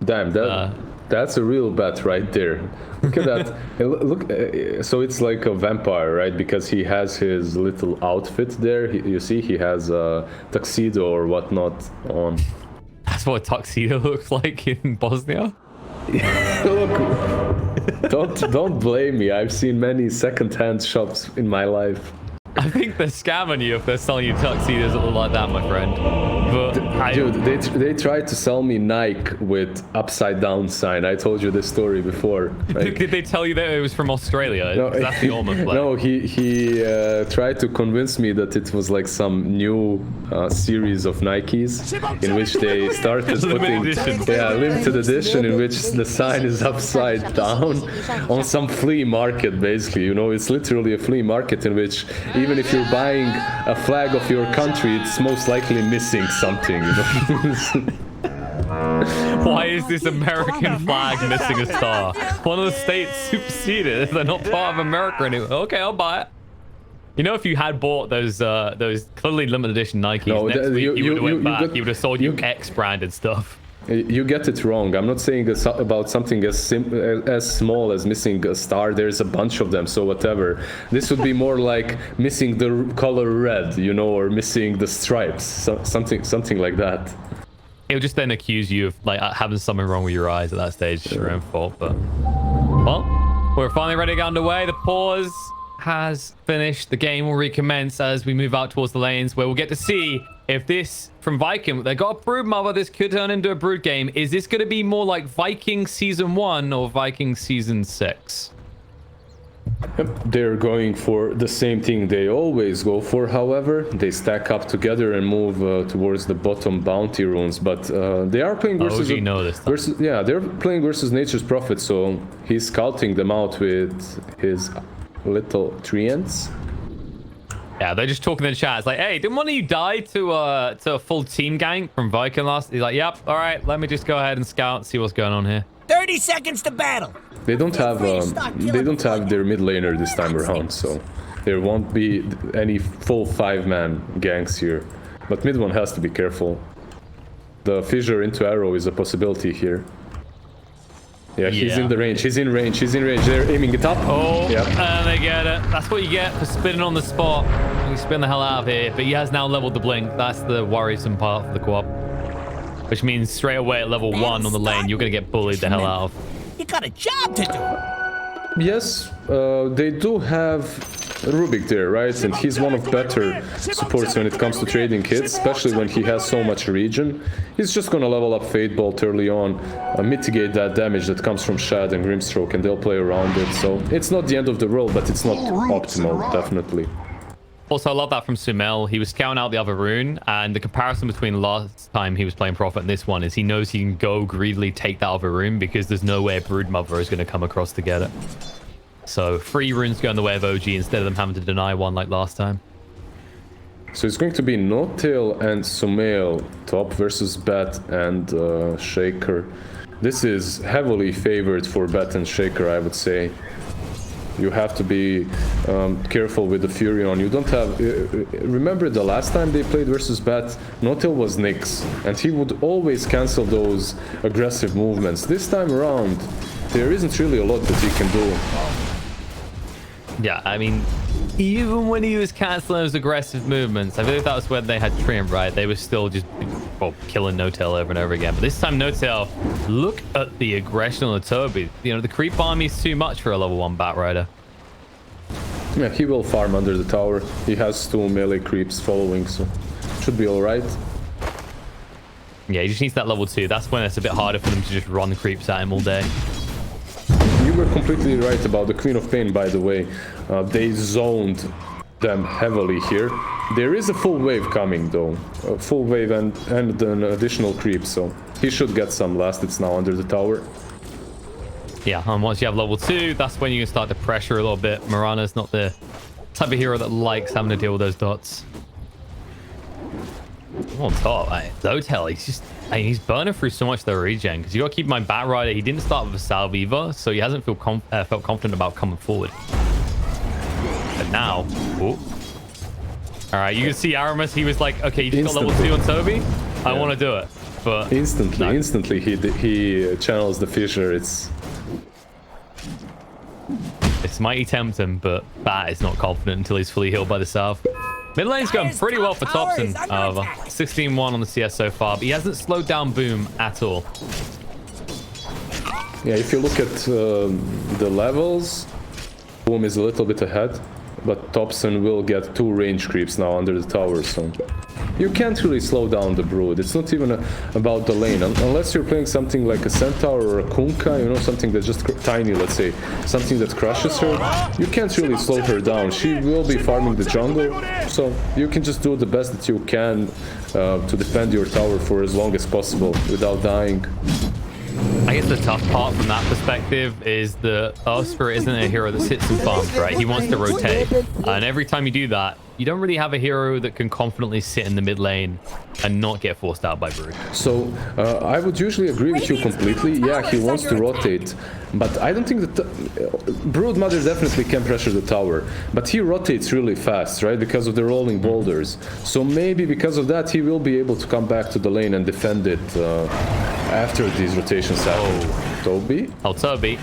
Damn, that's a real bet right there. Look at that. Look, so it's like a vampire, right? Because he has his little outfit there. You see, he has a tuxedo or whatnot on. That's what a tuxedo looks like in Bosnia. Look, don't blame me. I've seen many second-hand shops in my life. I think they're scamming you if they're selling you tuxedos that look like that, my friend. But dude, they tried to sell me Nike with upside down sign. I told you this story before. Like, did they tell you that it was from Australia? No, that's the almond flag. No, he tried to convince me that it was like some new series of Nikes in which they started putting limited edition in which the sign is upside down on some flea market. Basically, you know, it's literally a flea market in which even if you're buying a flag of your country, it's most likely missing something, you know? Why is this American flag missing a star? One of the states superseded. They're not part of America anymore. Okay, I'll buy it. You know, if you had bought those clearly limited edition Nikes next week, you would have went back. You would have sold you X branded stuff. You get it wrong. I'm not saying about something as small as missing a star. There's a bunch of them, so whatever. This would be more like missing the color red, you know, or missing the stripes, something like that. It would just then accuse you of like having something wrong with your eyes at that stage. It's your own fault. But well, we're finally ready to get underway. The pause has finished. The game will recommence as we move out towards the lanes, where we'll get to see if this from Viking, they got a brood mother. This could turn into a brood game. Is this going to be more like Viking season 1 or Viking season 6? They're going for the same thing they always go for. However, they stack up together and move towards the bottom bounty runes. But they are playing versus they're playing versus Nature's Prophet. So he's scouting them out with his little treants. Yeah, they're just talking in the chat. It's like, hey, didn't one of you die to a full team gank from Viking last? He's like, yep, all right, let me just go ahead and scout and see what's going on here. 30 seconds to battle. They don't have their mid laner this time around, so there won't be any full 5-man ganks here. But mid one has to be careful. The fissure into arrow is a possibility here. Yeah, he's in the range. He's in range. They're aiming it up. Oh, yep. And they get it. That's what you get for spinning on the spot. You spin the hell out of here. But he has now leveled the blink. That's the worrisome part for the co-op. Which means straight away at level 1 on the lane, you're going to get bullied the hell out of. You got a job to do. Yes, they do have Rubik there, right? And he's one of better supports when it comes to trading kits, especially when he has so much regen. He's just gonna level up Fate Bolt early on, mitigate that damage that comes from Shad and Grimstroke, and they'll play around it. So it's not the end of the world, but it's not optimal, definitely. Also, I love that from Sumail. He was scouting out the other rune, and the comparison between last time he was playing Prophet and this one is he knows he can go greedily take that other rune because there's no way a Broodmother is going to come across to get it. So 3 runes go in the way of OG instead of them having to deny 1 like last time. So it's going to be Notail and Sumail top versus Bat and Shaker. This is heavily favored for Bat and Shaker, I would say. You have to be careful with the Furion. You don't have... remember the last time they played versus Bat? Notail was Nyx, and he would always cancel those aggressive movements. This time around, there isn't really a lot that he can do. Yeah, I mean, even when he was canceling those aggressive movements, I believe that was when they had Trim, right? They were still just killing Notail over and over again. But this time, Notail, look at the aggression on the Toby. You know, the creep army is too much for a level 1 Bat Rider. Yeah, he will farm under the tower. He has 2 melee creeps following, so should be alright. Yeah, he just needs that level 2. That's when it's a bit harder for them to just run creeps at him all day. You were completely right about the Queen of Pain, by the way. They zoned them heavily here. There is a full wave coming, though. A full wave and an additional creep, so he should get some last. It's now under the tower. Yeah, and once you have level 2, that's when you can start to pressure a little bit. Mirana's not the type of hero that likes having to deal with those dots. On top, Zotel, he's just... I mean, he's burning through so much of the regen because you got to keep in mind Bat Rider. He didn't start with a salve either, so he hasn't felt confident about coming forward. But now, all right, you can see Aramis. He was like, okay, you just got level 2 on Toby. I want to do it. but Instantly he channels the fissure. It's mighty tempting, but Bat is not confident until he's fully healed by the south. Mid lane's going pretty well for Thompson, however. 16-1 on the CS so far, but he hasn't slowed down Boom at all. Yeah, if you look at the levels, Boom is a little bit ahead, but Thompson will get 2 range creeps now under the tower, so you can't really slow down the Brood. It's not even about the lane, unless you're playing something like a Centaur or a Kunkka, you know, something that's just tiny, let's say, something that crushes her. You can't really slow her down. She will be farming the jungle, so you can just do the best that you can to defend your tower for as long as possible without dying. I guess the tough part from that perspective is that Spirit isn't a hero that sits and farms, right? He wants to rotate. And every time you do that, you don't really have a hero that can confidently sit in the mid lane and not get forced out by Brood. So I would usually agree with you completely. Yeah, he wants to rotate, but I don't think that Brood Mother definitely can pressure the tower, but he rotates really fast, right? Because of the rolling boulders. So maybe because of that, he will be able to come back to the lane and defend it after these rotations happen. Toby? Oh, Toby.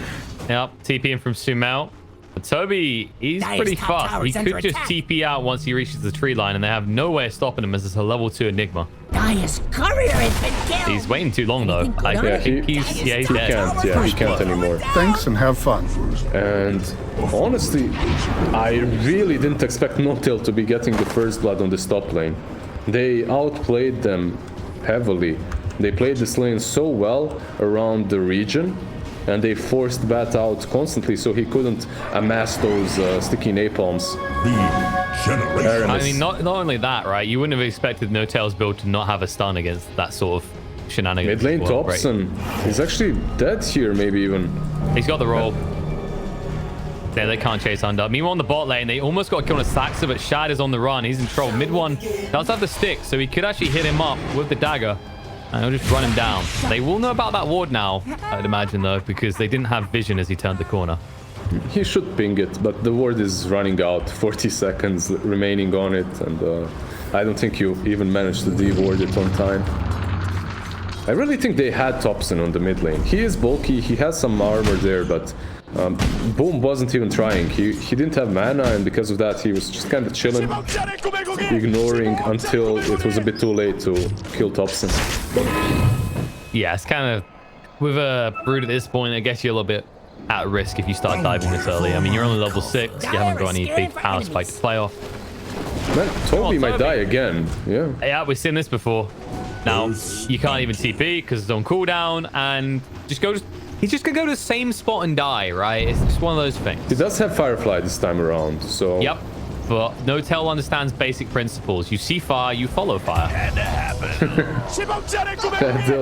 Yep, TPing from Sumail. But Toby, he's pretty fast. He could just TP out once he reaches the tree line, and they have no way of stopping him as it's a level 2 Enigma. Dire's courier has been killed. He's waiting too long, though. He's dead. He can't anymore. Thanks and have fun. And honestly, I really didn't expect Notil to be getting the first blood on this top lane. They outplayed them heavily. They played this lane so well around the region, and they forced Bat out constantly, so he couldn't amass those sticky napalms. I mean, not only that, right? You wouldn't have expected No Tail's build to not have a stun against that sort of shenanigans. Mid lane Thompson is actually dead here, maybe even. He's got the roll. Yeah, they can't chase under. Meanwhile, on the bot lane, they almost got killed on Saxa, but Shad is on the run. He's in trouble. Mid one does have the stick, so he could actually hit him up with the dagger. And he'll just run him down. They will know about that ward now, I'd imagine, though, because they didn't have vision as he turned the corner. He should ping it, but the ward is running out. 40 seconds remaining on it, and I don't think you even managed to de-ward it on time. I really think they had Thompson on the mid lane. He is bulky, he has some armor there, but Boom wasn't even trying. He didn't have mana, and because of that, he was just kind of chilling, ignoring until it was a bit too late to kill Thompson. Yeah, it's kind of... With a Brood at this point, I guess you're a little bit at risk if you start diving this early. I mean, you're only level 6, you haven't got any big power spike to play off. Man, Toby might die again. Yeah, we've seen this before. Now, you can't even TP because it's on cooldown, and just go... He's just gonna go to the same spot and die, right? It's just one of those things. He does have Firefly this time around, so... Yep, but No Tail understands basic principles. You see fire, you follow fire.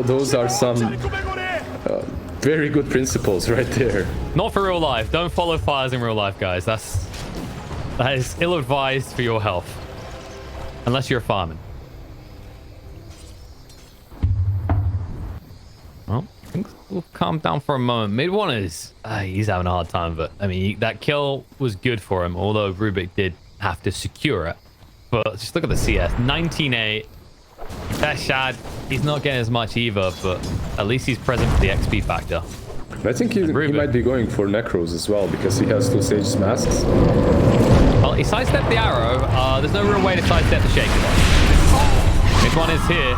Those are some very good principles right there. Not for real life. Don't follow fires in real life, guys. That is ill-advised for your health. Unless you're farming. Well, things will calm down for a moment. Mid one is... he's having a hard time, but... I mean, that kill was good for him, although Rubik did have to secure it. But just look at the CS. 19-8. That Shad, he's not getting as much either, but at least he's present for the XP factor. I think he might be going for Necros as well, because he has 2 Sage's masks. Well, he sidestepped the arrow. There's no real way to sidestep the Shaker one. This one is here.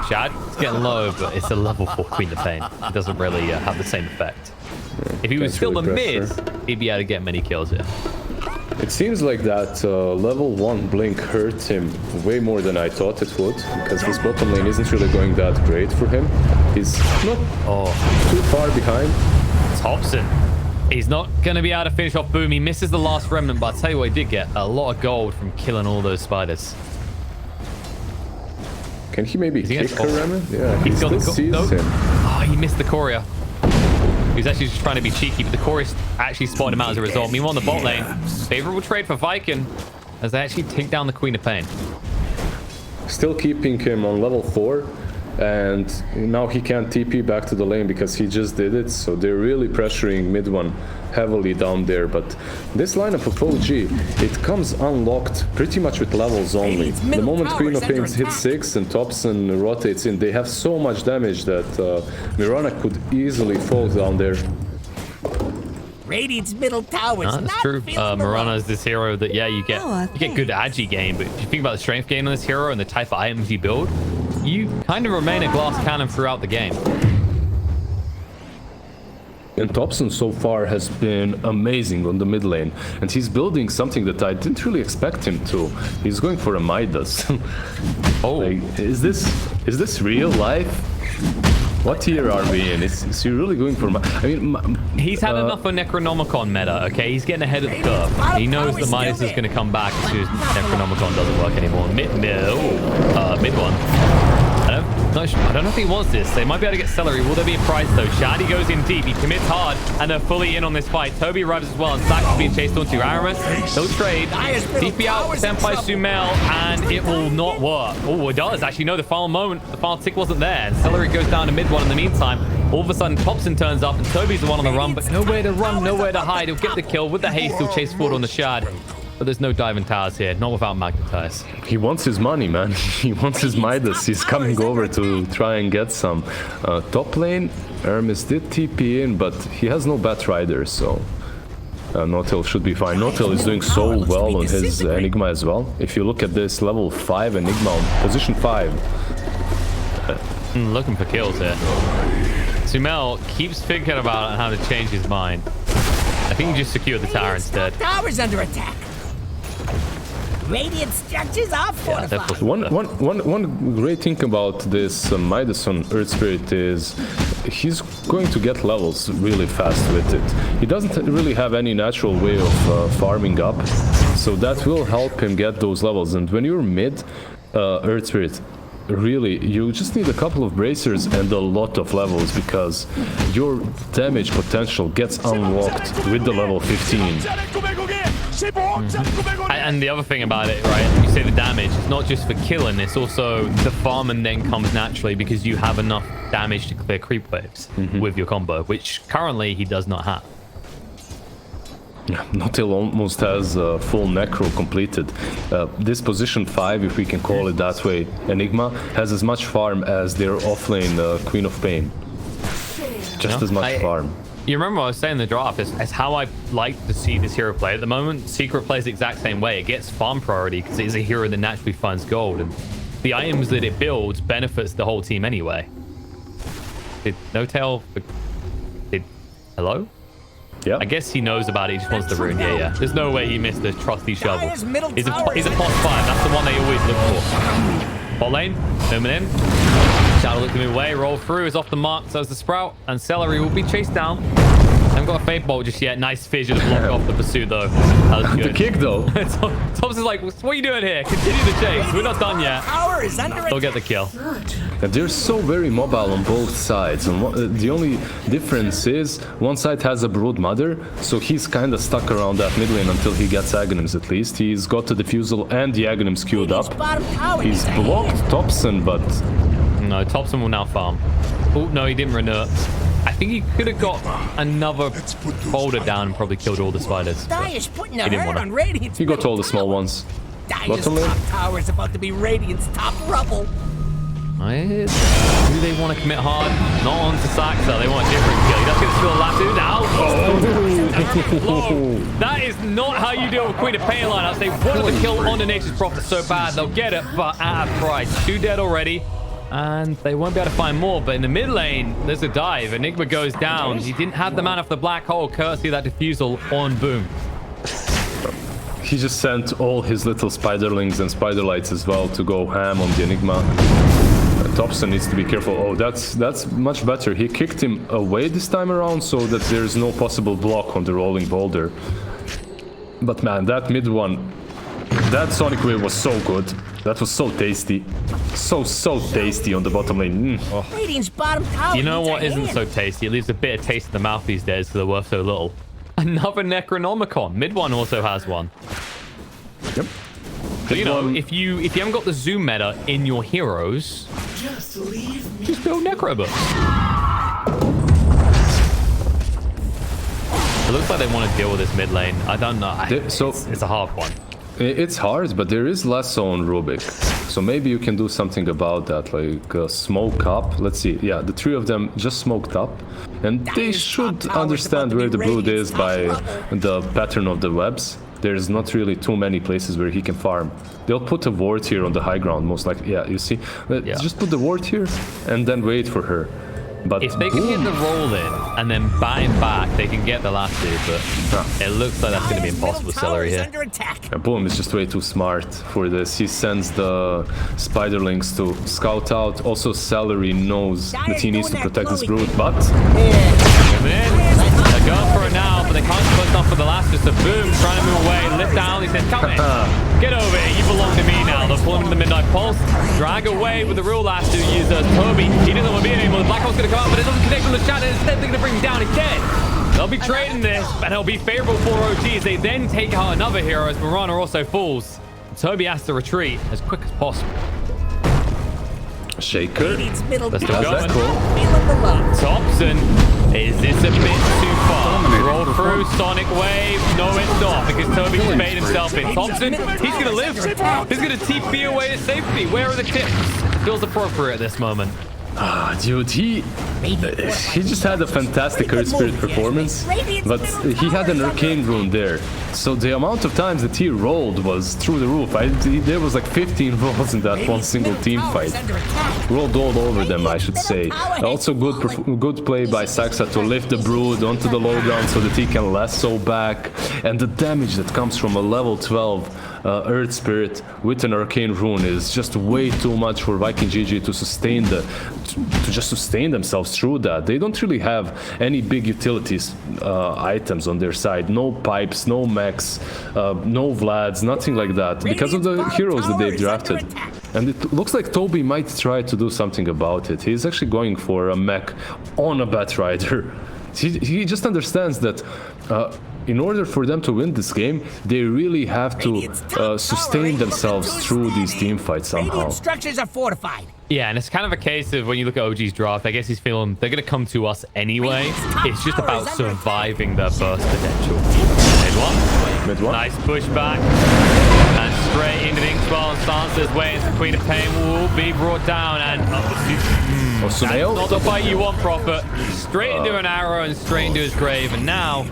Shad, it's getting low, but it's a level 4 Queen of Pain. It doesn't really have the same effect. If he was still the mid, he'd be able to get many kills here. It seems like that level 1 Blink hurt him way more than I thought it would, because his bottom lane isn't really going that great for him. He's not too far behind. Thompson. He's not going to be able to finish off Boom. He misses the last remnant, but I'll tell you what, he did get a lot of gold from killing all those spiders. Can he maybe kick the remnant? Yeah, he still sees him. Oh, he missed the Courier. He was actually just trying to be cheeky, but the Chorus actually spotted him out as a result. Meanwhile, on the bot lane, favorable trade for Viking as they actually take down the Queen of Pain. Still keeping him on level 4. and now he can't TP back to the lane because he just did it. So they're really pressuring mid one heavily down there. But this lineup of OG, it comes unlocked pretty much with levels only. The moment Queen of Pain hits 6 and Thompson rotates in, they have so much damage that Mirana could easily fall down there. Radiant's middle tower is That's not true. feeling the Mirana love. is this hero that, yeah, you get good agi gain, but if you think about the strength gain on this hero and the type of items you build, you kind of remain a glass cannon throughout the game. And Thompson so far has been amazing on the mid lane, and he's building something that I didn't really expect him to. He's going for a Midas. Oh, Like, is this real life? What tier are we in? Is he really going for? I mean, he's had enough of Necronomicon meta, okay? He's getting ahead of the curve. He knows the Midas is going to come back as soon as Necronomicon doesn't work anymore. Mid one. I don't know if he wants this. They might be able to get Celery. Will there be a prize though? Shadi goes in deep. He commits hard, and they're fully in on this fight. Toby arrives as well, and Sax is being chased onto Aramis. He'll trade. DP out, Senpai Sumail, and it will not work. Oh, it does. Actually, no, the final moment, the final tick wasn't there. And Celery goes down to mid one in the meantime. All of a sudden, Thompson turns up, and Toby's the one on the run, but nowhere to run, nowhere to hide. He'll get the kill with the haste. He'll chase forward on the Shad. But there's no diving towers here, not without Magnetize. he wants his money, man. He wants his Midas. He's coming over to try and get some. Top lane, Hermes did TP in, but he has no Batrider, so Notil should be fine. Notil is doing so well on his Enigma as well. If you look at this level 5 Enigma on position 5. Looking for kills here. Sumail keeps thinking about how to change his mind. I think he just secured the tower instead. Tower's under attack. Radiant structures are fortified. One great thing about this Midas on Earth Spirit is he's going to get levels really fast with it. He doesn't really have any natural way of farming up, so that will help him get those levels. And when you're mid Earth Spirit, really, you just need a couple of bracers and a lot of levels because your damage potential gets unlocked with the level 15. And the other thing about it, right, you say the damage, it's not just for killing, it's also the farm and then comes naturally because you have enough damage to clear creep waves with your combo, which currently he does not have. Notil almost has full Necro completed. This position 5, if we can call it that way, Enigma, has as much farm as their offlane Queen of Pain. Just as much farm. You remember what I was saying in the draft, it's how I like to see this hero play. At the moment, Secret plays the exact same way. It gets farm priority because it is a hero that naturally finds gold. And the items that it builds benefits the whole team anyway. Did No-Tail... Hello? Yeah. I guess he knows about it. He just wants the rune. Yeah. There's no way he missed the trusty shovel. He's a plus 5. That's the one they always look for. Bot lane, zooming in. Shadow looking away. Roll through is off the mark. So is the Sprout. And Celery will be chased down. Haven't got a Fate Bolt just yet. Nice fissure to block off the pursuit though. That was good. The kick though. Thompson's like, what are you doing here? Continue the chase. We're not done yet. They'll get the kill. And they're so very mobile on both sides. And the only difference is one side has a Brood Mother, so he's kind of stuck around that mid lane until he gets Aghanims at least. He's got the Diffusal and the Aghanims queued up. He's blocked Thompson, but... No, Thompson will now farm. Oh, no, he didn't renew. I think he could have got another boulder down and probably killed all the spiders. He didn't want to. He got all the small ones. Bottom lane. Tower's about to be Radiant's top rubble. Do they want to commit hard? Not on to Saxa. They want a different kill. He does get still lasso. Now, that is not how you deal with Queen of Pain lineups. They wanted to kill on the Nature's Prophet so bad. They'll get it, but at a price. 2 dead already. And they won't be able to find more. But in the mid lane, there's a dive. Enigma goes down. He didn't have the man off the black hole, courtesy of that Diffusal on Boom. He just sent all his little spiderlings and spiderlights as well to go ham on the Enigma. Thompson needs to be careful. Oh, that's much better. He kicked him away this time around so that there's no possible block on the rolling boulder. But man, that mid one, that Sonic Wave was so good. That was so tasty. So tasty on the bottom lane. Oh. You know what isn't so tasty? It leaves a bit of taste in the mouth these days because they're worth so little. Another Necronomicon. Mid one also has one. Yep. So, you know, if you haven't got the zoom meta in your heroes, Just build Necrobus. It looks like they want to deal with this mid lane. I don't know. It's a hard one. It's hard, but there is less on Rubik. So maybe you can do something about that, like smoke up. Let's see. Yeah, the three of them just smoked up. And they should understand where the brood is by the pattern of the webs. There's not really too many places where he can farm. They'll put a ward here on the high ground, most likely. Yeah, you see? Just put the ward here and then wait for her. But if they can get the roll in and then buy him back, they can get the last two, but it looks like that's going to be impossible. Celery here. Boom is just way too smart for this. He sends the spiderlings to scout out. Also, Celery knows that he needs to protect this brood, but... Coming in. They're going for it now, but they can't close off for the last. Just a boom, trying to move away, lift down. He says, come in. Get over here. You belong to me now. They're pulling the Midnight Pulse. Drag away with the real last two users. Toby, he doesn't want to be anymore. The Black Hole's going to come out, but it doesn't connect with the shadow. Instead, they're going to bring him down again. They'll be trading this, and it'll be favorable for OGs. They then take out another hero as Mirana also falls. Toby has to retreat as quick as possible. Shaker. They're still going. Thompson. Is this a bit too far? Roll through Sonic Wave. No, it's not, because Toby's made himself in. Thompson, he's going to live. He's going to TP away to safety. Where are the tips? Feels appropriate at this moment. Dude, he just had a fantastic Earth Spirit performance, but he had an Arcane Rune there. So the amount of times that he rolled was through the roof. There was like 15 rolls in that one single team fight. Rolled all over them, I should say. Also good play by Saxa to lift the brood onto the low ground so that he can lasso back. And the damage that comes from a level 12 Earth Spirit with an Arcane Rune is just way too much for Viking GG to sustain sustain themselves through that. They don't really have any big utilities items on their side. No pipes, no mechs, no Vlads, nothing like that, because of the heroes that they've drafted. And it looks like Toby might try to do something about it. He's actually going for a mech on a Batrider. He just understands that in order for them to win this game, they really have to sustain themselves through these team fights somehow. Structures are fortified. Yeah, and it's kind of a case of when you look at OG's draft, I guess he's feeling they're going to come to us anyway. It's just about surviving their burst potential. Mid one. Nice pushback. And straight into the Inkswell, and Sansa's way into Queen of Pain will be brought down. And that's not the fight you want, Prophet. Straight into an arrow and straight into his grave. And now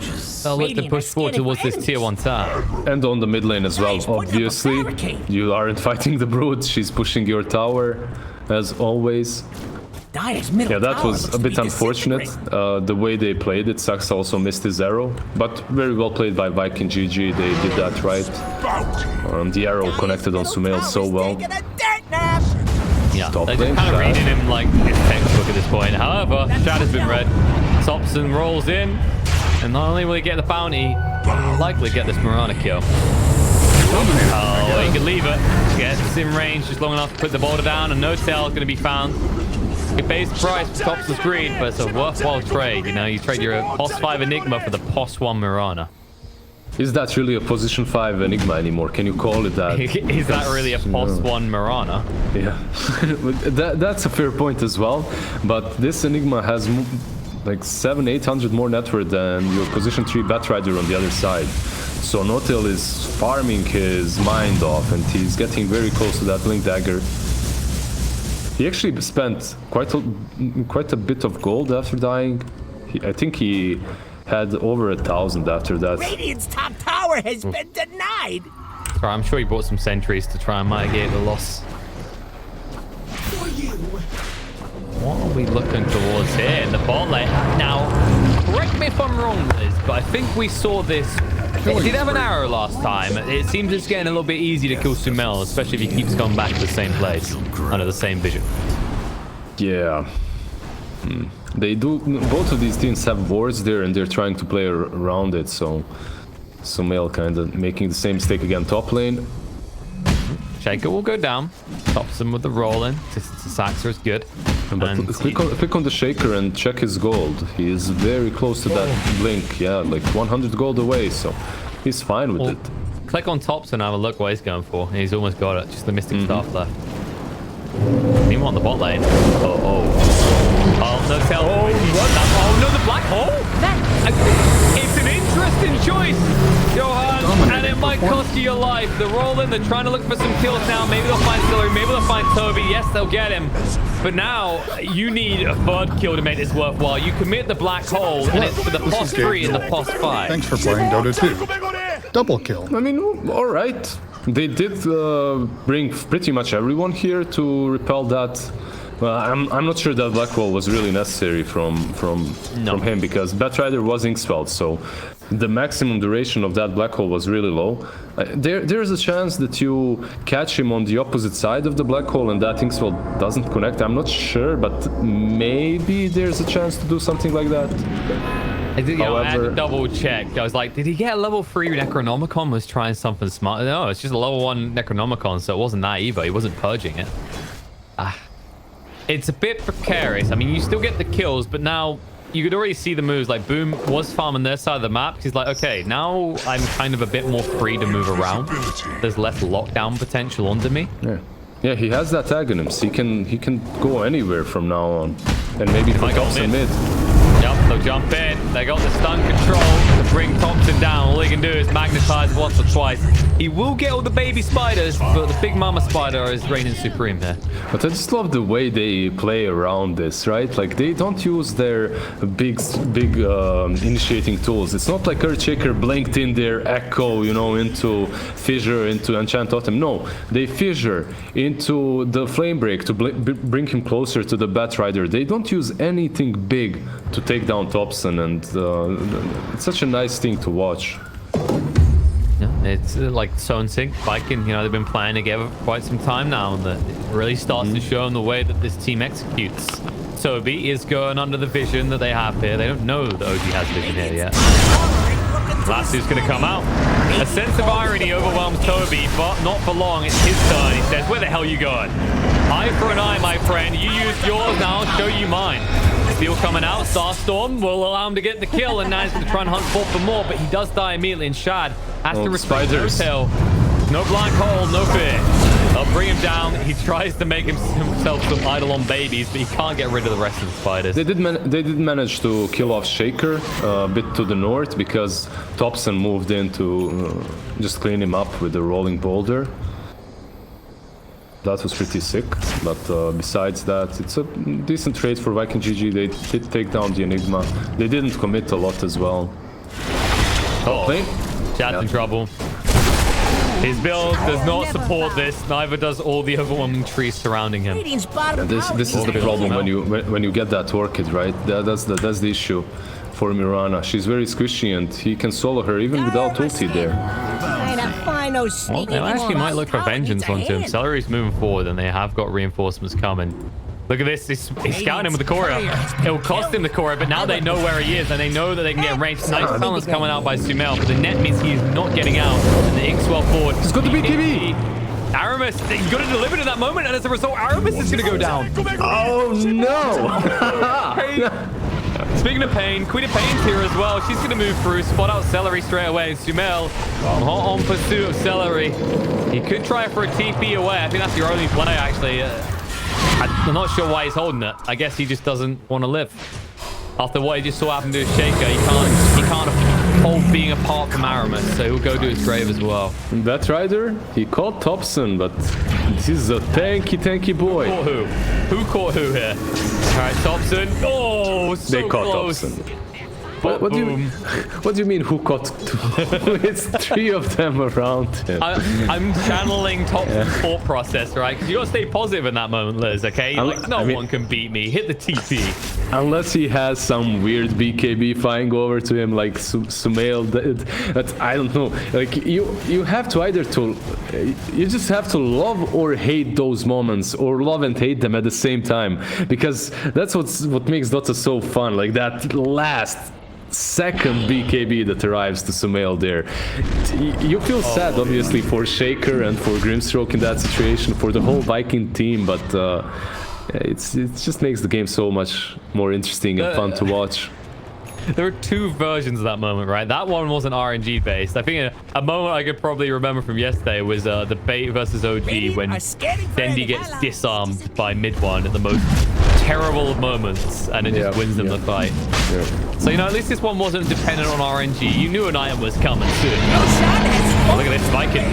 they'll look to push forward towards this tier 1 tower. And on the mid lane as well, obviously. You aren't fighting the brood. She's pushing your tower, as always. Yeah, that was a bit unfortunate, the way they played it. Sax also missed his arrow, but very well played by Viking GG. They did that right. The arrow connected on Sumail so well. Yeah, they're just kind of reading him like his textbook at this point. However, Shad has been read. Thompson rolls in, and not only will he get the bounty, he'll likely get this Mirana kill. Oh, he can leave it. Gets in range just long enough to put the boulder down, and no tail is going to be found. He pays the price for Thompson's greed, but it's a worthwhile trade. You know, you trade your POS 5 Enigma for the POS 1 Mirana. Is that really a position 5 Enigma anymore? Can you call it that? Is that really a POS 1 Mirana? Yeah, that's a fair point as well. But this Enigma has like 700-800 more net worth than your position 3 Batrider on the other side. So Notil is farming his mind off, and he's getting very close to that Blink Dagger. He actually spent quite a bit of gold after dying. I think he had over 1,000 after that. Radiant's top tower has been denied. Sorry, I'm sure he brought some sentries to try and mitigate the loss. For you. What are we looking towards here in the bot lane? Now, correct me if I'm wrong, Liz, but I think we saw this. He did have an arrow last time. It seems it's getting a little bit easy to kill Sumail, especially if he keeps going back to the same place under the same vision. Yeah. They do. Both of these teams have wards there, and they're trying to play around it. So Sumail kind of making the same mistake again. Top lane. Shaker will go down. Stops him with the roll in. Saxa is good. But click on the Shaker and check his gold. He is very close to that blink. Yeah, like 100 gold away, so he's fine with it. Click on Tops and have a look what he's going for. He's almost got it. Just the Mystic Staff left. Anyone on the bot lane? Oh, no, tell. Oh, what? Oh, no, the black hole? It's an interesting choice, Johan, and it might cost you your life. They're rolling, they're trying to look for some kills now. Maybe they'll find Celery, maybe they'll find Toby. Yes, they'll get him. But now, you need a third kill to make this worthwhile. You commit the black hole, and it's for the pos 3 and the pos 5. Thanks for playing Dota 2. Double kill. I mean, all right. They did bring pretty much everyone here to repel that. Well, I'm not sure that black hole was really necessary from him, because Batrider was ink-spelled, so the maximum duration of that black hole was really low. There's a chance that you catch him on the opposite side of the black hole and that ink-spell doesn't connect. I'm not sure, but maybe there's a chance to do something like that. I had to double check. I was like, did he get a level 3 Necronomicon? Was trying something smart? No, it's just a level 1 Necronomicon, so it wasn't that either. He wasn't purging it. It's a bit precarious. I mean, you still get the kills, but now you could already see the moves. Like, Boom was farming their side of the map. He's like, okay, now I'm kind of a bit more free to move around. There's less lockdown potential under me. Yeah, he has that agonims. He can go anywhere from now on. And maybe for Thompson mid. Yep, they'll jump in. They got the stun control to bring Thompson down. All he can do is magnetize once or twice. He will get all the baby spiders, but the big mama spider is reigning supreme here. But I just love the way they play around this, right? Like, they don't use their big initiating tools. It's not like Earthshaker blinked in their Echo, you know, into Fissure, into Enchant Totem. No, they Fissure into the Flame Break to bring him closer to the Batrider. They don't use anything big to take down Thompson, and it's such a nice thing to watch. Yeah, it's like Zone Sync, Viking, you know, they've been playing together for quite some time now, and that it really starts to show in the way that this team executes. Toby is going under the vision that they have here. They don't know that OG has vision here yet. Last who's going to come out. A sense of irony overwhelms Toby, but not for long. It's his turn. He says, where the hell you going? Eye for an eye, my friend. You used yours, now I'll show you mine. Steel coming out. Starstorm will allow him to get the kill, and now he's going to try and hunt forth for more, but he does die immediately, and Shad has to respect Hotel. No black hole, no fear. They'll bring him down. He tries to make himself some Eidolon babies, but he can't get rid of the rest of the spiders. They did manage to kill off Shaker a bit to the north, because Thompson moved in to just clean him up with the rolling boulder. That was pretty sick, but besides that, it's a decent trade for Viking GG. They did take down the Enigma. They didn't commit a lot as well. Chad's in trouble. His build does not support this. Neither does all the overwhelming trees surrounding him. This is the problem when you get that Orchid, right? That's the issue for Mirana. She's very squishy, and he can solo her even without ulti there. Well, they actually might look for vengeance onto him. Celery's moving forward, and they have got reinforcements coming. Look at this. He's scouting him with the courier. It will cost him the courier, but now they know where he is, and they know that they can get range. Nice talent's coming out by Sumail, but the net means he is not getting out. And the Inkswell forward. He's got the BKB. Aramis, he's got to deliver in that moment, and as a result, Aramis is going to go down. Oh, no. Speaking of Pain, Queen of Pain's here as well. She's going to move through, spot out Celery straight away. Sumail, hot on pursuit of Celery. He could try for a TP away. I think that's your only play, actually. I'm not sure why he's holding it. I guess he just doesn't want to live. After what he just saw happen to his Shaker, he can't hold being apart from Aramis, so he'll go to his grave as well. Batrider, he caught Thompson, but this is a tanky boy. Caught who? Who caught who here? All right, Thompson. Oh, so they caught close. Thompson. What do you mean who caught two? It's three of them around him. I'm channeling Thompson's thought process, right? Because you got to stay positive in that moment, Liz, okay? Like, no one can beat me. Hit the TP. Unless he has some weird BKB flying over to him, like Sumail. That I don't know. Like you have to you just have to love or hate those moments, or love and hate them at the same time, because that's what makes Dota so fun. Like that last second BKB that arrives to Sumail there. You feel sad, obviously, for Shaker and for Grimstroke in that situation, for the whole Viking team, but it just makes the game so much more interesting and fun to watch. There are two versions of that moment, right? That one wasn't RNG based. I think a moment I could probably remember from yesterday was the Bait versus OG when Dendi gets disarmed by mid one at the most terrible of moments, and it just wins them the fight. So, you know, at least this one wasn't dependent on RNG. You knew an item was coming soon. Oh, look at this Viking.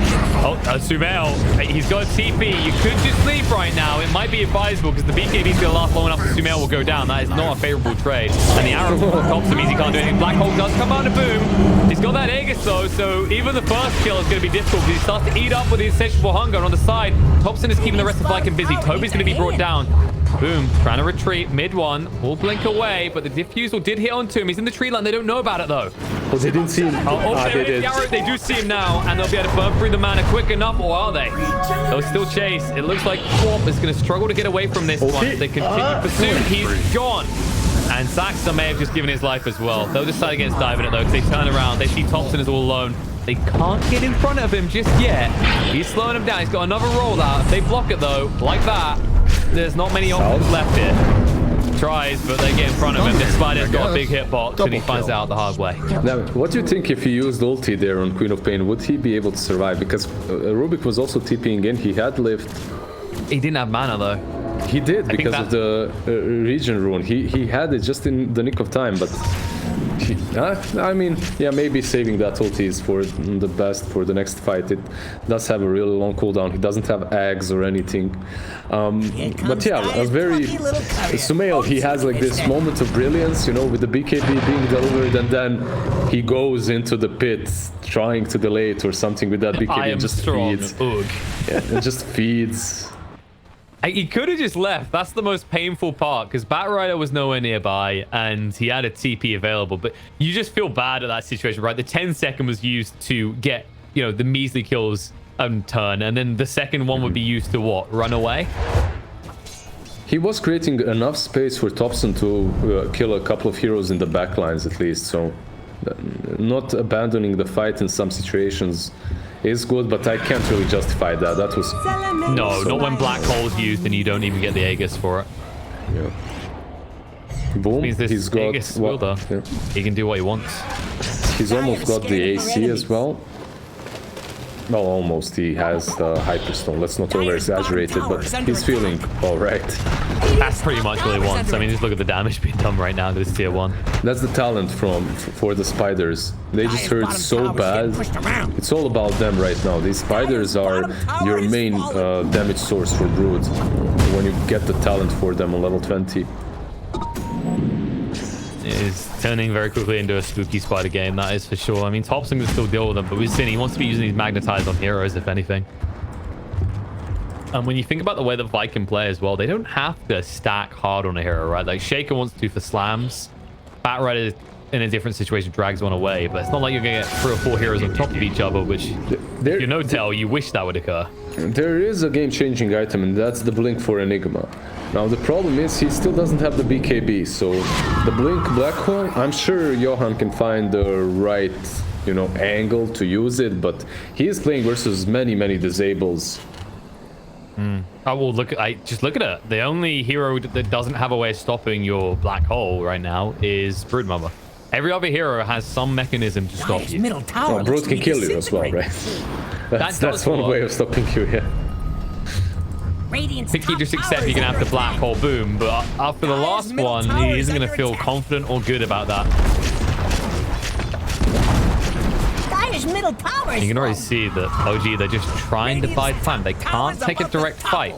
Oh, Sumail. He's got a TP. You could just leave right now. It might be advisable because the BKB's going to last long enough that Sumail will go down. That is not a favorable trade. And the arrow tops him means he can't do anything. Black Hole does come out of boom. He's got that Aegis though, so even the first kill is going to be difficult because he starts to eat up with the insatiable hunger. And on the side, Thompson is keeping the rest of Viking busy. Toby's going to be brought down. Boom, trying to retreat, mid one, will blink away, but the diffusal did hit onto him. He's in the tree line. They don't know about it though. Oh, they didn't see him. They did. They do see him now, and they'll be able to burn through the mana quick enough, or are they? They'll still chase. It looks like Swamp is going to struggle to get away from this one. They continue pursuit. He's gone. And Saxa may have just given his life as well. They'll decide against diving it though, because they turn around. They see Thompson is all alone. They can't get in front of him just yet. He's slowing him down. He's got another roll out. If they block it though, like that, there's not many options left here. Tries, but they get in front of him. This Spider's got a big hitbox, and he finds out the hard way. Now, what do you think if he used ulti there on Queen of Pain? Would he be able to survive? Because Rubik was also TPing in. He had lift. He didn't have mana though. He did because of the region rune. He had it just in the nick of time, but I mean, yeah, maybe saving that ulti is for the best for the next fight. It does have a really long cooldown. He doesn't have eggs or anything. But yeah, a very Sumail, he has like this moment of brilliance, you know, with the BKB being delivered, and then he goes into the pit trying to delay it or something with that BKB and just feeds. Yeah, it just feeds. He could have just left. That's the most painful part because Batrider was nowhere nearby and he had a TP available. But you just feel bad at that situation, right? The 10-second was used to get, you know, the measly kills and turn. And then the second one would be used to what? Run away? He was creating enough space for Thompson to kill a couple of heroes in the backlines at least. So not abandoning the fight in some situations is good, but I can't really justify that. That was... No, not when Black Hole's used and you don't even get the Aegis for it. Yeah. Boom, he's got... Aegis wielder. Yeah. He can do what he wants. He's almost got the AC as well. Well, almost. He has the Hyperstone. Let's not over-exaggerate it, but he's feeling alright. That's pretty much what he wants. I mean, just look at the damage being done right now to this tier 1. That's the talent for the spiders. They just hurt so bad. It's all about them right now. These spiders are your main damage source for Brood. When you get the talent for them on level 20. Is turning very quickly into a spooky spider game, that is for sure. I mean, Thompson can still deal with them, but we've seen he wants to be using these magnetized on heroes, if anything. And when you think about the way that Viking play as well, they don't have to stack hard on a hero, right? Like Shaker wants to for slams. Batrider in a different situation drags one away, but it's not like you're going to get 3 or 4 heroes on top of each other, which if you no-tell, you wish that would occur. There is a game-changing item, and that's the Blink for Enigma. Now, the problem is he still doesn't have the BKB, so the Blink Black Hole, I'm sure Johan can find the right, you know, angle to use it, but he is playing versus many disables. Oh, well, just look at it. The only hero that doesn't have a way of stopping your Black Hole right now is Broodmother. Every other hero has some mechanism to stop you. Well, Brood can kill you as well, right? That's one way of stopping you, yeah. I think he just accepts you can have the Black Hole boom, but after the last one, he isn't going to feel confident or good about that. You can already see that OG, they're just trying to buy time. They can't take a direct fight.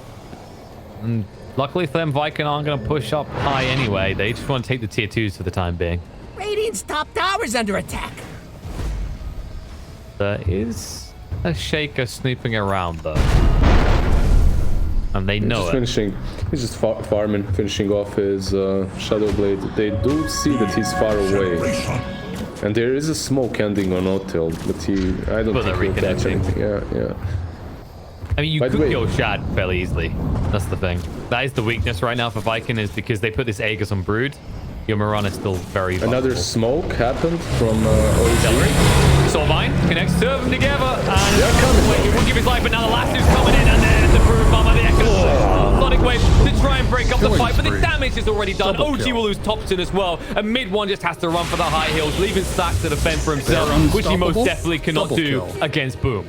And luckily for them, Viking aren't going to push up high anyway. They just want to take the tier 2s for the time being. Radiant's top tower's under attack. There is a Shaker snooping around, though. And they know it. He's just farming, finishing off his Shadow Blade. They do see that he's far away. And there is a smoke ending on Otil, but I don't think he'll catch anything. Yeah. I mean, you could kill Shad fairly easily. That's the thing. That is the weakness right now for Viking, is because they put this Aegis on Brood. Your Mirana is still very vulnerable. Another smoke happened from OG. Soulbind connects two of them together. And he will give his life, but now the last is coming in, and then the Brood Mama, the Echo. Sonic Wave to try and break up the Killing fight, but the spree. damage is already done. Double OG kill. will lose Topson as well, and mid one just has to run for the high heels, leaving Stack to defend for himself, They're which he most unstoppable. definitely cannot Double do kill. against Boom.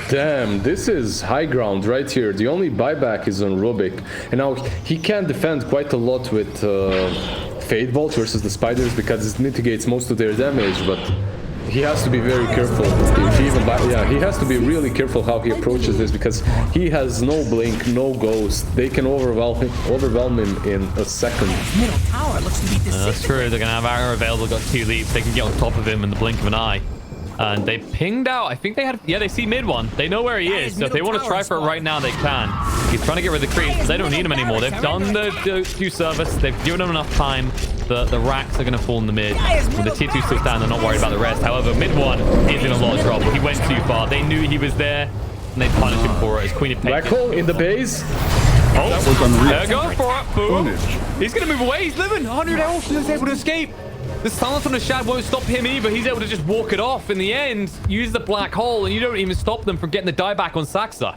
Damn, this is high ground right here. The only buyback is on Rubik. And now he can defend quite a lot with Fade Bolt versus the Spiders because it mitigates most of their damage, but he has to be very careful. If he even he has to be really careful how he approaches this because he has no blink, no ghost. They can overwhelm him in a second. Middle tower looks to be That's disintegrated. true. They're going to have Arrow available, got 2 leaps. They can get on top of him in the blink of an eye. And they pinged out. I think they had... Yeah, they see mid one. They know where he is. So if they want to try for it right now, they can. He's trying to get rid of the creeps. They don't need him anymore. They've done the Q service. They've given him enough time. The racks are going to fall in the mid. When the tier 2 sits down, they're not worried about the rest. However, mid one is in a lot of trouble. He went too far. They knew he was there, and they punished him for it. As Queen of Black Pagan. hole in the base. Oh, That was unreal. they're going for it. Boom. Ownage. He's going to move away. He's living. 100 health. He's able to escape. The silence on the Shad won't stop him either. He's able to just walk it off in the end. Use the black hole, and you don't even stop them from getting the dieback on Saxa.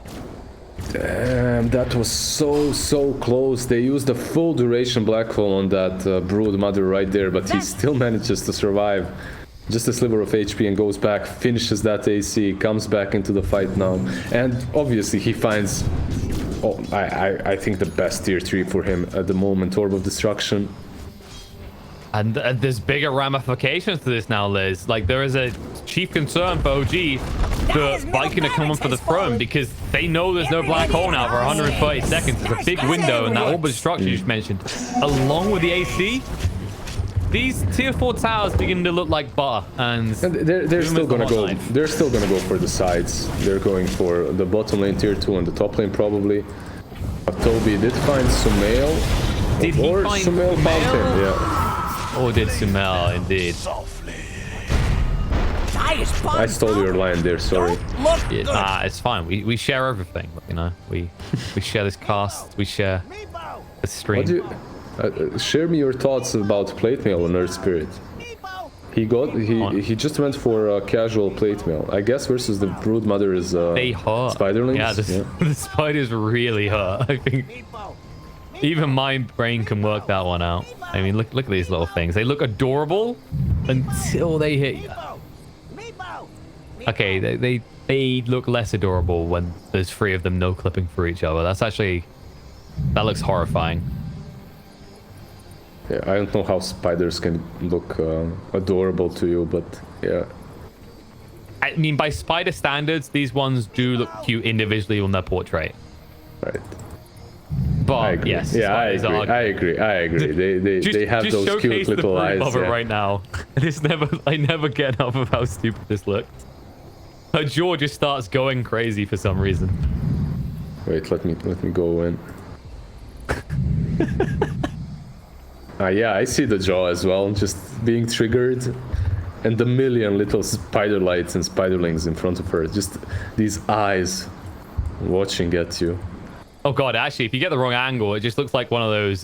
Damn, that was so close. They used the full duration black hole on that Brood Mother right there, but he still manages to survive. Just a sliver of HP and goes back, finishes that AC, comes back into the fight now. And obviously he finds, I think the best tier 3 for him at the moment, Orb of Destruction. And there's bigger ramifications to this now, Liz. Like, there is a chief concern for OG that Viking are coming for the throne because they know there's no black hole now for 130 seconds. It's a big window, and that orb of destruction you just mentioned, along with the AC, these tier 4 towers begin to look like butter. And they're still gonna go. They're still gonna go for the sides. They're going for the bottom lane tier 2 and the top lane probably. But Toby did find Sumail. Did he or find Sumail found Sumail? him? Yeah. Or did Sumail indeed? I stole your line there. Sorry. Yeah, it's fine. We share everything. You know, we share this cast. We share the stream. What do you, share me your thoughts about plate mail on Earth Spirit. He just went for a casual plate mail. I guess versus the Brood Mother is They hurt. Spiderlings. Yeah, the spiders really hurt. I think even my brain can work that one out. I mean, look at these little things. They look adorable until they hit you. Okay, they look less adorable when there's 3 of them no clipping for each other. That looks horrifying. Yeah, I don't know how spiders can look adorable to you, but yeah. I mean, by spider standards, these ones do look cute individually on their portrait. Right. But I agree. yes, Yeah, I spiders are- agree. They have just those cute showcase the little proof eyes. of it Yeah. right now. I never get enough of how stupid this looks. Her jaw just starts going crazy for some reason. Wait, let me go in. Yeah, I see the jaw as well, just being triggered. And the million little spider lights and spiderlings in front of her. Just these eyes watching at you. Oh god, actually, if you get the wrong angle, it just looks like one of those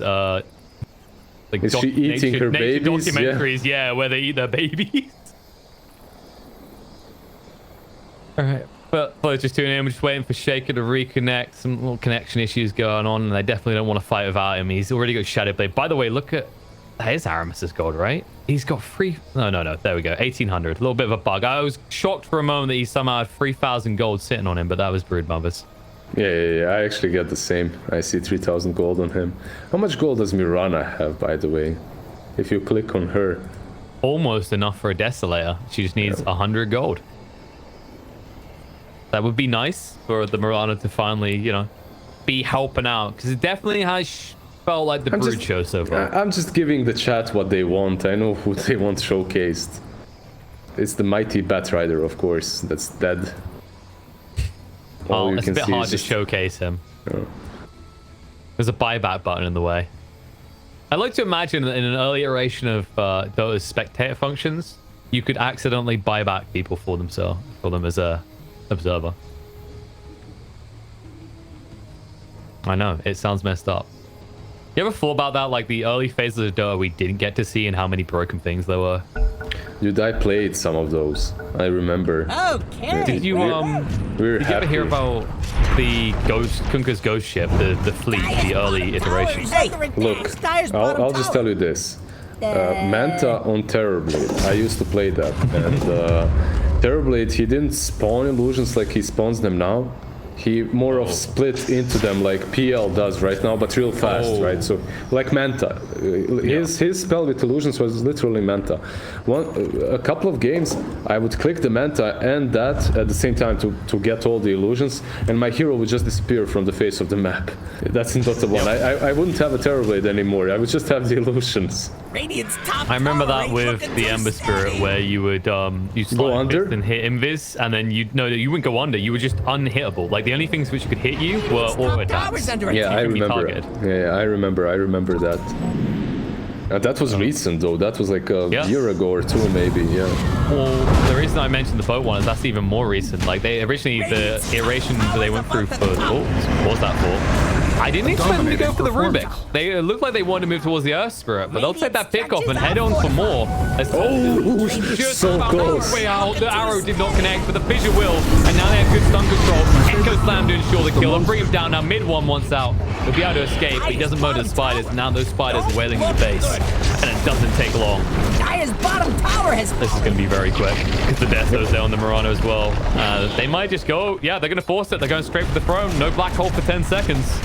like Is she eating her nature babies? documentaries, yeah, where they eat their babies. Alright. But just tuning in, we're just waiting for Shaker to reconnect. Some little connection issues going on, and I definitely don't want to fight without him. He's already got Shadow Blade. By the way, look at... That is Aramis's gold, right? He's got free... No. There we go. 1,800. A little bit of a bug. I was shocked for a moment that he somehow had 3,000 gold sitting on him, but that was Brood Mothers. Yeah. I actually get the same. I see 3,000 gold on him. How much gold does Mirana have, by the way? If you click on her. Almost enough for a Desolator. She just needs 100 gold. That would be nice for the Mirana to finally, you know, be helping out. Because it definitely has felt like the Brood show so far. I'm just giving the chat what they want. I know who they want showcased. It's the mighty Batrider, of course. That's dead. Oh, it's a bit hard to showcase him. Oh. There's a buyback button in the way. I like to imagine that in an early iteration of Dota's spectator functions, you could accidentally buy back people for them as a observer. I know, it sounds messed up. You ever thought about that, like the early phases of Dota we didn't get to see and how many broken things there were? Dude, I played some of those. I remember. Okay. Did you we were did you ever happy. hear about the Kunka's ghost ship, the fleet, the early iterations? Hey, Look, I'll just tell you this. Manta on Terrorblade. I used to play that. And Terrorblade, he didn't spawn illusions like he spawns them now. He more of split into them like PL does right now, but real fast, right? So like Manta, his spell with illusions was literally Manta. A couple of games, I would click the Manta and that at the same time to get all the illusions, and my hero would just disappear from the face of the map. That's in Dota 1. I wouldn't have a Terrorblade anymore. I would just have the illusions. Radiant's top I remember tower that ain't with looking the too Ember Spirit, steady. where you would you Go under? and hit invis, and then you wouldn't go under. You were just unhittable. Like the only things which could hit you were Radiant's auto top tower's attacks. under Yeah, attack. I can be remember. targeted. Yeah, I remember that. That was recent though. That was like a year ago or two, maybe. Yeah. Well, the reason I mentioned the boat one is that's even more recent. Like they originally the iterations that they went through for what was that for? I didn't expect them to go for the Rubik. They looked like they wanted to move towards the Earth Spirit, but they'll take that pick off and head on for more. Oh, just so about close. halfway out. The arrow did not connect, but the fissure will, and now they have good stun control. Echo Slam to ensure the kill and bring him down. Now mid one wants out. He'll be able to escape, but he doesn't murder the spiders. Now those spiders are wailing in the base, and it doesn't take long. Dire's bottom tower has This is going to be very quick because the death goes there on the Murano as well. They might just go, yeah, they're going to force it. They're going straight for the throne. No black hole for 10 seconds.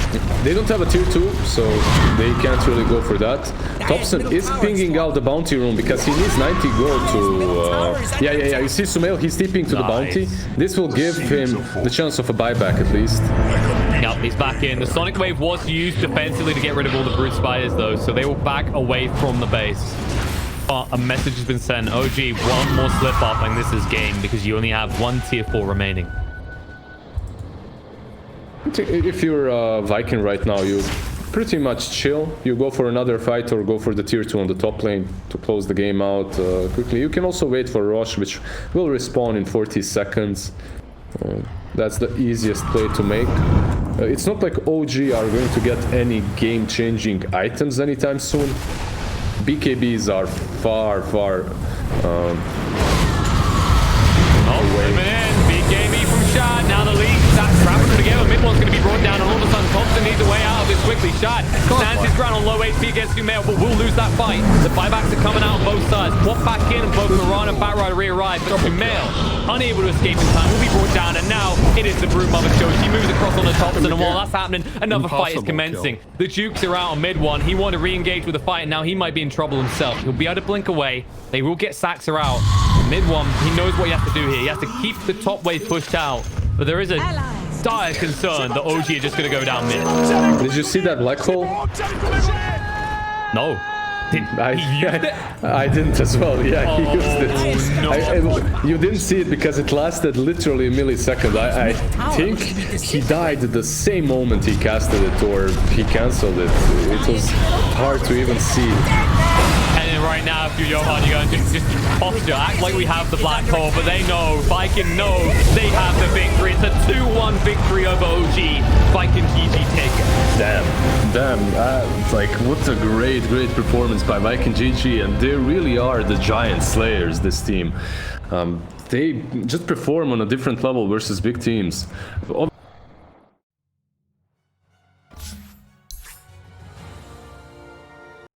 They don't have a tier 2, so they can't really go for that. Thompson is pinging out the bounty room because he needs 90 gold to... Yeah. You see Sumail, he's TPing to the bounty. This will give him the chance of a buyback at least. Yep, he's back in. The Sonic Wave was used defensively to get rid of all the Brood Spiders, though, so they will back away from the base. But a message has been sent. OG, one more slip-up, and this is game, because you only have one tier 4 remaining. If you're a Viking right now, you pretty much chill. You go for another fight or go for the tier 2 on the top lane to close the game out quickly. You can also wait for Rosh, which will respawn in 40 seconds. That's the easiest play to make. It's not like OG are going to get any game-changing items anytime soon. BKBs are far Coming in. BKB from Shad. Now the lead. That's trapping together. Mid one's going to be brought down, and all of a sudden Thompson needs a way out of this quickly. Shad stands his ground on low HP against Sumail, but will lose that fight. The buybacks are coming out on both sides. Pop back in, and both Moran and Batrider re-arrive, but Sumail, unable to escape in time, will be brought down, and now it is the Brood Mother show. She moves across on the Thompson, and while that's happening, another fight is commencing. The Jukes are out on mid one. He wanted to re-engage with the fight, and now he might be in trouble himself. He'll be able to blink away. They will get Saxer out. Mid one, he knows what he has to do here. He has to keep the top wave pushed out, but there is a dire concern that OG are just going to go down mid. Did you see that black hole? No. I didn't as well. Yeah, he used it. No. You didn't see it because it lasted literally a millisecond. I think he died the same moment he casted it or he cancelled it. It was hard to even see. And then right now, if you're Johan, you're going to just posture, act like we have the black hole, but they know, Viking know they have the victory. It's a 2-1 victory over OG. Viking GG take it. Damn. Like, what a great performance by Viking GG, and they really are the giant slayers, this team. They just perform on a different level versus big teams.